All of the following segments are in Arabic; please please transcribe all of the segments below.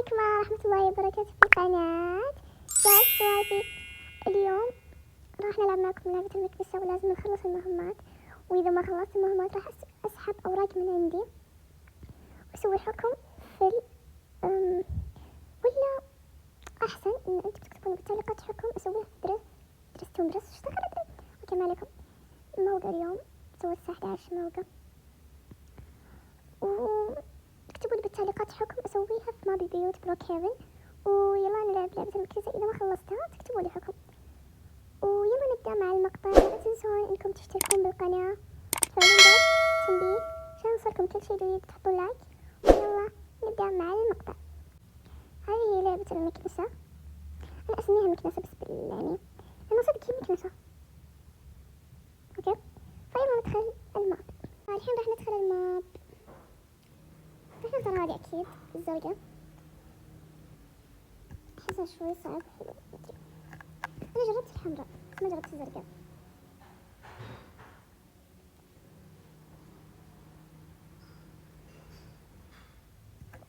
عليكم ورحمة الله وبركاته في قناة جاس سوايبي. اليوم راح نلعب معكم لعبة المكبسة، ولازم نخلص المهمات، وإذا ما خلصت المهمات راح أسحب أوراق من عندي وأسوي حكم في ولا أحسن إن أنتم تكتبون بالتعليقات حكم أسويه في درستون درس اشتغل أدري. أوكي ما عليكم. الموقع اليوم سويت الساعة 11 موقع، وتكتبوا لي بالتعليقات حكم أسويها في ماب البيوت بلوك هيفن، ويلا نلعب لعبة المكنسة. إذا ما خلصتها تكتبوا لي حكم، ويلا نبدأ مع المقطع. لا تنسون إنكم تشتركون بالقناة، تفعلون جرس التنبيه عشان يوصلكم كل شيء جديد، تحطون لايك، ويلا نبدأ مع المقطع. هذه هي لعبة المكنسة، أنا أسميها مكنسة بس يعني أنا صدق هي مكنسة. أوكي فيلا ندخل الماب. الحين راح ندخل الماب، راح نختار هذه أكيد الزرقاء، أحسها شوي صعب. حلو مدري، أنا جربت الحمراء ما جربت الزرقاء.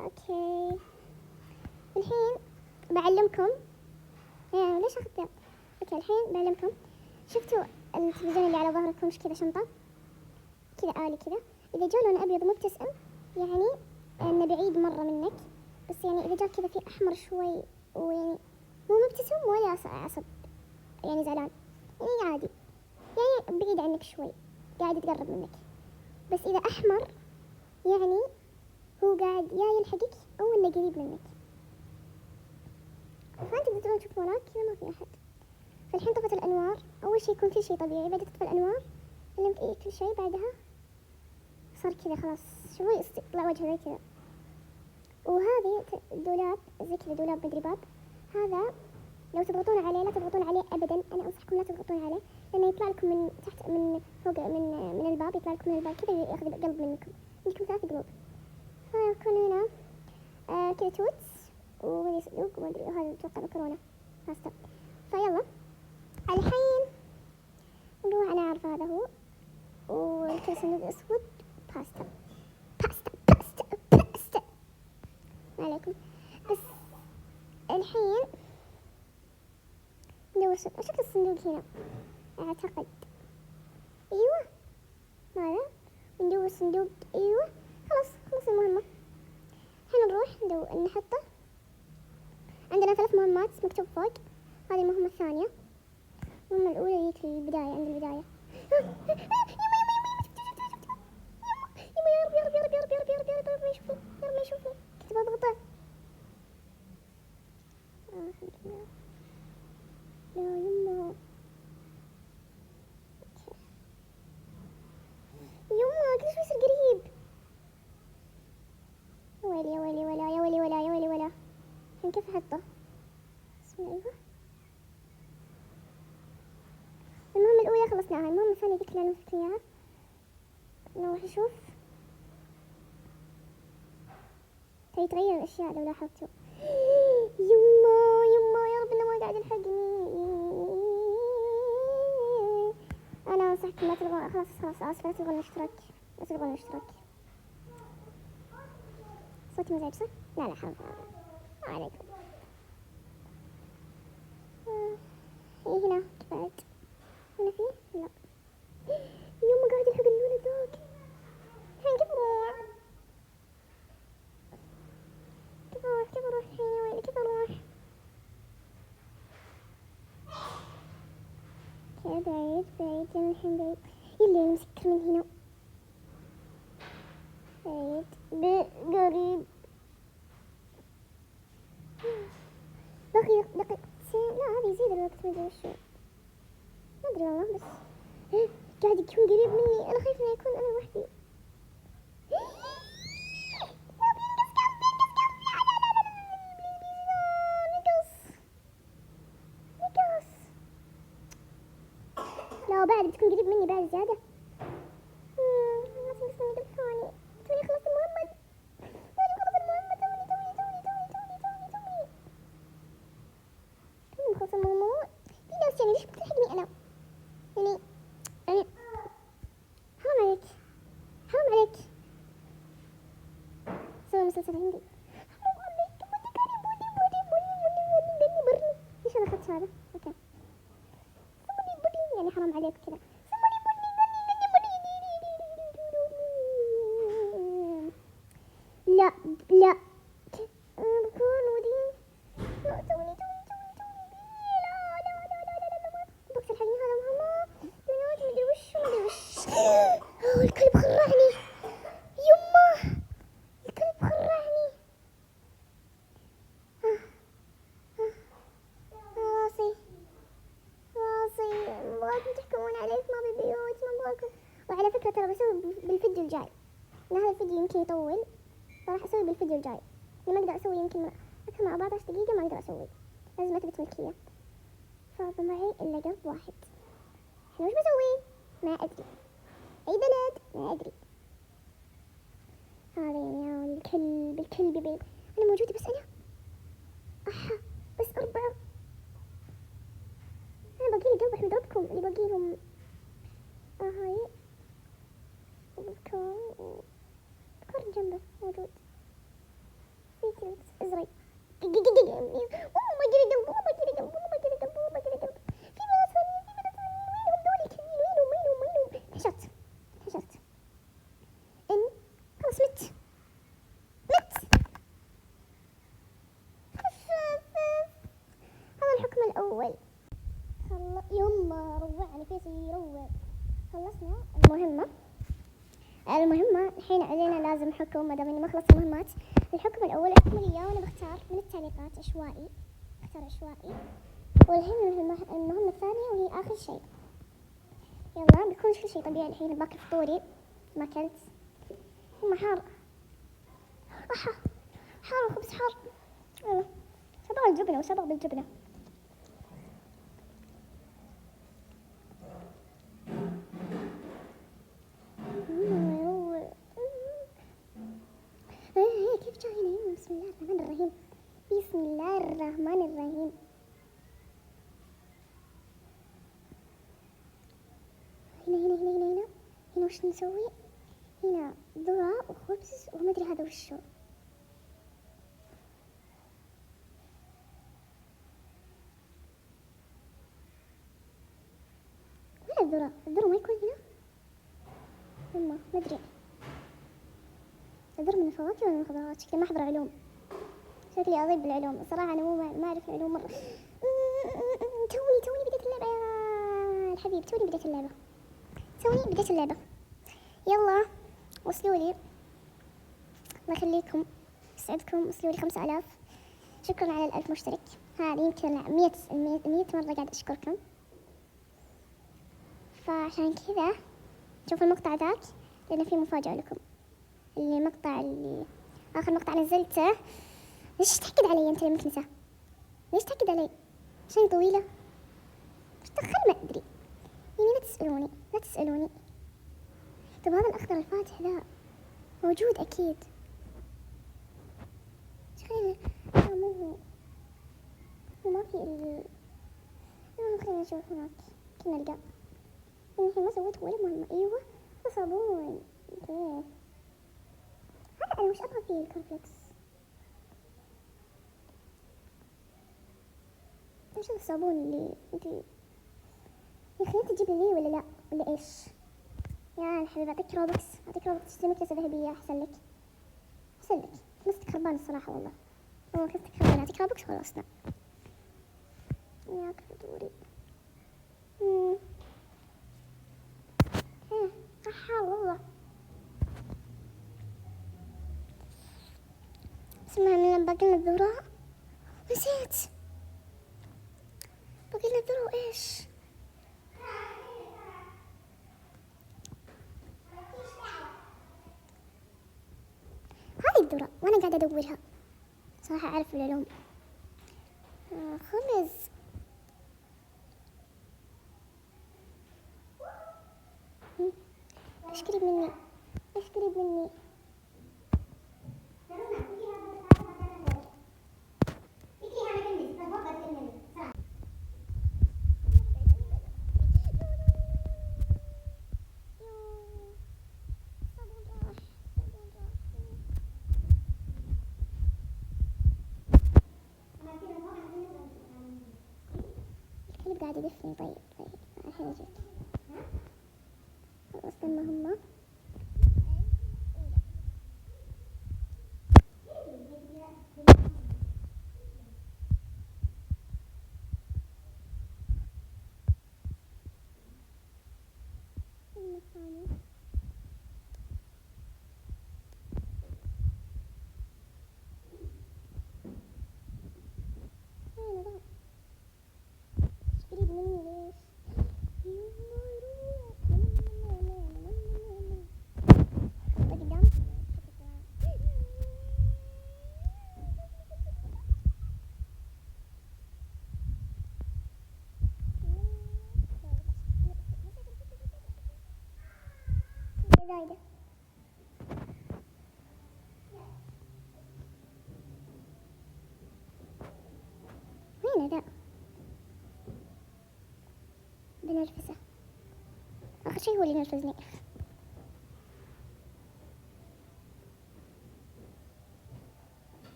أوكي الحين بعلمكم ليش أخذ ده. أوكي الحين بعلمكم. شفتوا التلفزيون اللي على ظهركم مش كذا شنطة كذا آلي كذا، إذا جاء لون أبيض مبتسم يعني إنه بعيد مرة منك، بس يعني إذا جاء كذا في أحمر شوي ويعني مو مبتسم ولا عصب يعني زعلان يعني عادي، يعني بعيد عنك شوي قاعد يتقرب منك. بس إذا أحمر يعني هو قاعد يا يلحقك أو إنه قريب منك، فأنت تقدرون تشوفون وراك كذا ما في أحد. فالحين طفت الأنوار، أول شيء يكون كل شيء طبيعي، بعد تطفي الأنوار علمت إيه كل شيء، بعدها صار كذا خلاص شوي يطلع وجهه زي كذا. وهذه دولاب زي كذا، دولاب مدري باب، هذا لو تضغطون عليه لا تضغطون عليه أبدا، أنا أنصحكم لا تضغطون عليه لأنه يطلع لكم من تحت من فوق من الباب، يطلع لكم من الباب كذا ياخذ قلب منكم 3 قلوب. فيكون هنا كذا توتس وهذه صندوق وما أدري، وهذا أتوقع مكرونة باستا. فيلا الحين نروح، أنا عارفة هذا هو، والكل صندوق أسود باستا باستا باستا باستا ما عليكم. بس الحين ندور شكل الصندوق هنا أعتقد، أيوة ماذا ندور صندوق، أيوة خلص المهمة. الحين نروح نحطه. عندنا 3 مهمات مكتوب فوق، هذه المهمة الثانية. المهمة الأولى هي في البداية، عند البداية. يا رب ما يشوفني، يا رب ما يشوفني، كنت بضغطه. الحمد لله. لا يما كل شوي يصير قريب. يا ويلي ولا يا ويلي ولا يا ويلي ولا. الحين كيف أحطه؟ بسم الله. أيوة المهمة الأولى خلصناها، المهمة الثانية ذيك اللي نمسك إياها. نروح نشوف. تغير الأشياء لو لاحظتوا. يما يا رب إنه ما قاعد يلحقني. أنا أنصحكم لا تلغون، خلاص آسفة، لا تلغون الاشتراك. صوتي مزعج صح؟ لا حرام عليكم. إيه هنا بعد هنا فيه لا. يما قاعد يلحق الولد ذاك. الحين كيف أروح الحين يا ويلي كيف أروح؟ كذا بعيد أنا الحين بعيد، يلا نمسكر من هنا بعيد قريب. باقي دقيقتين، لا هذا يزيد الوقت ما أدري وشو، ما أدري والله، بس قاعد يكون قريب مني، أنا خايفة إنه يكون أنا وحدي. لا بعد بتكون قريب مني بعد زيادة. لازم نقص ثاني، توني خلص المهمة، خلص المهمة. في ناس يعني ليش بتلحقني أنا؟ يعني حرام عليك سوي مسلسل هندي، حرام عليك حرام عليك كذا. لا لا بكون ودي لا توني لا لا لا لا لا لا لا بوقت الحقني هذا ماما بنات مدري وش مدري وش. الكلب خرعني يمه، الكلب خرعني. راسي راسي مبغاكم تحكمون علي ما ببيوت ما مبغاكم. وعلى فكرة ترى بسوي بالفيديو الجاي، هذا الفيديو يمكن يطول فراح اسوي بالفيديو الجاي. ما اقدر اسوي يمكن اكثر من 14 دقيقة ما اقدر اسوي، لازم اثبت ملكية. فاضل معي الا قلب واحد. الحين وش بسوي؟ ما ادري. اي بلد؟ ما ادري. هذا يعني الكلب انا موجودة بس انا بس 4. انا باقي لي قلب احمد ربكم اللي باقي لهم. هاي بكر جنبه موجود في كلب ازرق. حشرت ان خلاص مت. هذا الحكم الاول. يما روعني فيصل يروع. خلصنا المهمة الحين علينا لازم حكم. ما دام اني ما خلصت المهمات، الحكم الاول احكم لي اياه وانا بختار من التعليقات عشوائي، اختار عشوائي. والحين المهمة الثانية وهي اخر شيء. يلا بيكون كل شيء طبيعي. الحين باكل فطوري ما اكلت. حار حار الخبز حار. يلا صبغ الجبنة وصبغ بالجبنة. كيف جاي نايم؟ بسم الله الرحمن الرحيم. بسم الله الرحمن الرحيم. هنا وش نسوي؟ هنا ذرة وخبز وما ادري هذا وشو. وين الذرة ما يكون هنا. ما ادري الذرة من الفواكه ولا من الخضروات. شكلي ما احضر علوم، شكلي اضيب بالعلوم. الصراحة انا ما اعرف العلوم مرة. توني بديت اللعبة يا الحبيب. توني بديت اللعبة. يلا وصلوا لي، الله يخليكم يسعدكم. وصلوا لي 5000. شكرا على 1000 مشترك. هذه يمكن 100 مرة قاعد أشكركم. فعشان كذا شوفوا المقطع ذاك لأن فيه مفاجأة لكم. اللي آخر مقطع نزلته. ليش تحقد علي أنت المكنسة؟ ليش تحقد علي؟ عشان طويلة؟ مش دخل ما أدري. يعني لا تسألوني. طب هذا الأخضر الفاتح ذا موجود أكيد. خلينا مو ما في خلينا نشوف هناك كنا نلقى. الحين ما سويت ولا مهمة. ايوه صابون. اوكي هذا انا وش ابغى فيه الكورفلكس. ايش الصابون اللي انت يا اخي انت تجيب لي ولا لا ولا ايش يا الحبيب. اعطيك روبكس تشتري مكنسة ذهبية احسن لك. مسك خربان الصراحة والله كنت خربان. اعطيك روبكس خلصنا. ياك فطوري. حار والله. اسمها من لما باقي لنا الذرة. نسيت باقي لنا الذرة وايش. هذه الذرة وانا قاعدة ادورها صراحة. اعرف العلوم. خبز. ايش قريب مني. الكلب قاعد يدفني. طيب الحين اجيك. المهمة. الثانية وين ضاع؟ ايش قريب مني ليش؟ قدام. زايدة. وين ذا؟ بنرفزه. آخر شي هو اللي ينرفزني.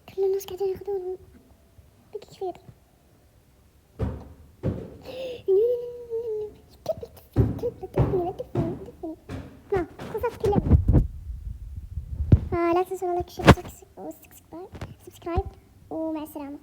كل الناس قاعدين ياخذونهم. بقي كثير. لا تفني. ها خلصت كلها. لا تنسوا لايك شير وسبسكرايب ومع السلامة.